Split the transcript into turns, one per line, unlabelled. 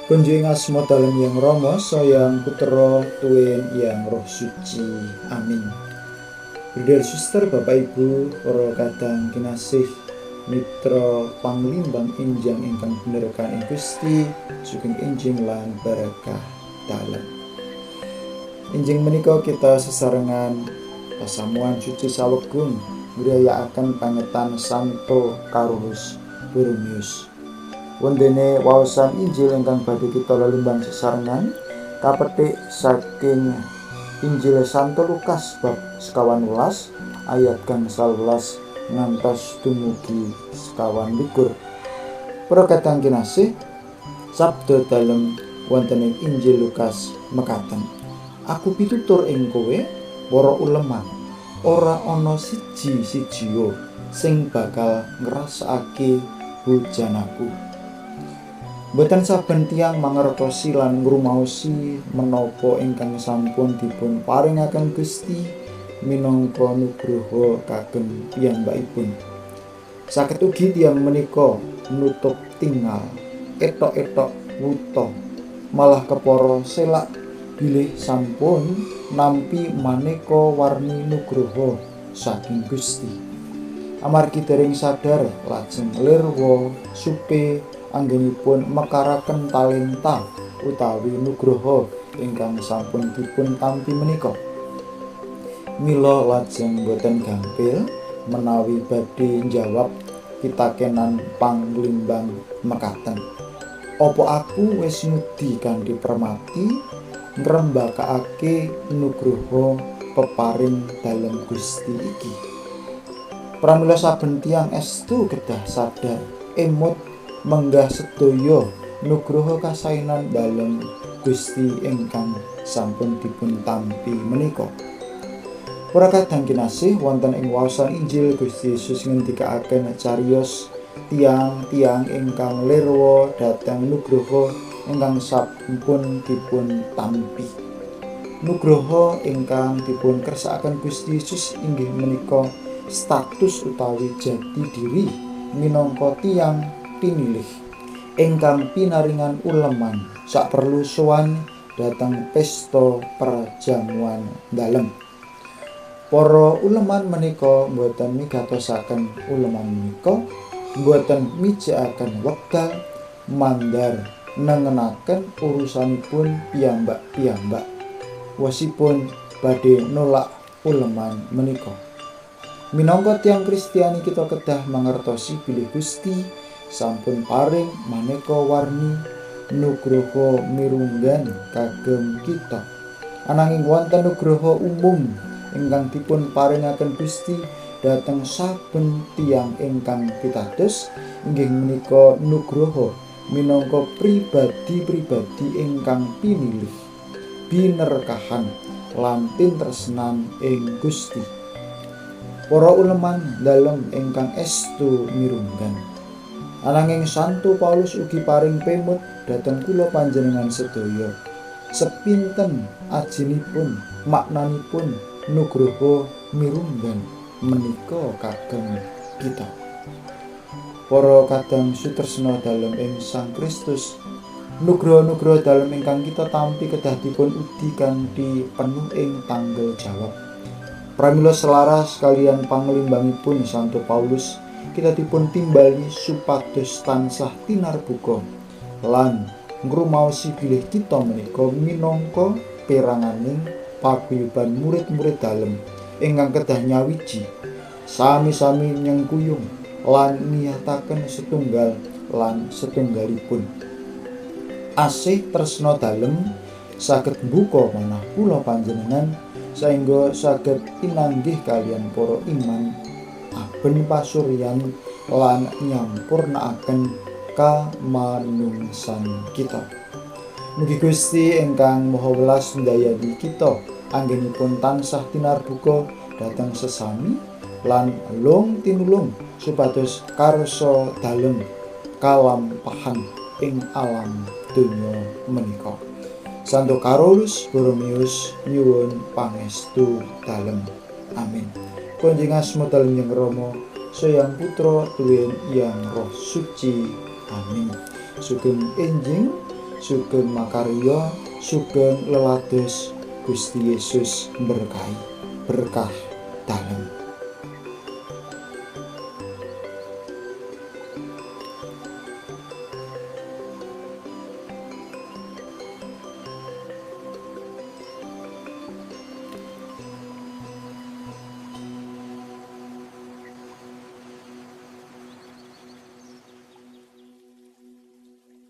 Kunjung asma dalem yang Rama sayang Putra tuwin yang Roh Suci. Amin. Brother Suster, Bapak Ibu, para kadang kinasih mitra panglimbang enjang ingkang benerkan ing Gusti sugeng enjing lan barakah dalem. Enjing menika kita sesarengan pasamuan suci sawegung ngriyakaken pangetan Santo Carolus Borromeus. Wondene waosan Injil ingkang badhe kita lelimbang sesarengan kapetik saking Injil Santo Lukas bab 12 ayat 11 ngantos dumugi 21. Para kadang kinasih, sabda dalem wonten ing Injil Lukas mekaten. Aku pitutur ing kowe para uleman, ora ana siji-sijia sing bakal ngrasakake bujanaku. Boten saben tiyang mangertosi lan ngrumaosi menapa ingkang sampun dipun paringaken Gusti minangka nugraha kagem piyambakipun. Saged ugi tiyang menika nutup tinggal, etok-etok wuta, malah kepara selak bilih sampun nampi maneka warni nugraha saking Gusti. Amargi dereng sadar lajeng lirwa supe anggenipun mekaraken talenta utawi nugraha ingkang sampun dipun tampi menika. Mila lajeng boten gampil menawi badhe njawab pitakenan panglimbang mekaten. Apa aku wis ngudi kanthi permati ngrembakake nugraha peparing dalem Gusti iki? Pramila saben tiyang estu kedah sadar emut menggah sedaya nugraha kasainan dalem Gusti ingkang sampun dipun tampi menika. Para kadang kinasih, wonten ing waosan Injil Gusti Yesus ngendikaaken cariyos tiang-tiang ingkang lirwa dhateng nugraha ingkang sampun dipun tampi. Nugraha ingkang dipun kersakaken Gusti Yesus inggih menika status utawi jati diri minangka tiyang pinilih ingkang pinaringan uleman saperlu sowan dhateng pesta perjamuan dalem. Para uleman menika boten migatosaken uleman menika boten mijakaken wekdal mandar nengenaken urusanipun piyambak-piyambak. Wasipun badhe nolak uleman menika. Minangka tiyang Kristiani kita kedah mangertosi bilih Gusti sampun paring maneka warni nugraha mirunggan kagem kita. Ananging wonten nugraha umum ingkang dipun paringaken Gusti dhateng saben tiyang ingkang pitados inggih menika nugraha minangka pribadi-pribadi ingkang pinilih, binerkahan lan tintresnan ing Gusti. Para uleman dalem ingkang estu mirunggan. Ananging Santo Paulus ugi paring pemut dhateng kula panjenengan sedaya. Sepinten ajinipun maknanipun nugraha mirunggan menika kagem kita. Para kadang sutresna dalem ing Sang Kristus, nugraha-nugraha dalem ingkang kita tampi kedah dipun udi kanthi penuh ing tanggel jawab. Pramila selaras kalian panglimbangipun Santo Paulus, kita dipun timbali supados tansah tinarbuka lan ngrumaosi bilih kita menika minangka peranganing paguyuban murid-murid dalem ingkang kedah nyawiji sami-sami nyengkuyung lan niyataken setunggal lan setunggalipun. Asih tresna dalem saged mbuka manah kula panjenengan saengga saged pinanggih kalian para iman aben pasuryan lan nyampurnaaken kamanungsan kita. Mugi Gusti ingkang Maha Welas ndayani kita anggenipun tansah tinarbuka dhateng sesami lan long tinulung supados karsa dalem kalampahan ing alam donya menika. Santo Carolus Borromeus nyuwun pangestu dalem. Amin. Kunjing asma dalem yang Rama, sayang Putra tuwin yang Roh Suci. Amin. Sugeng enjing sugeng makarya, sugeng lelados. Gusti Yesus berkahi. Berkah dalem.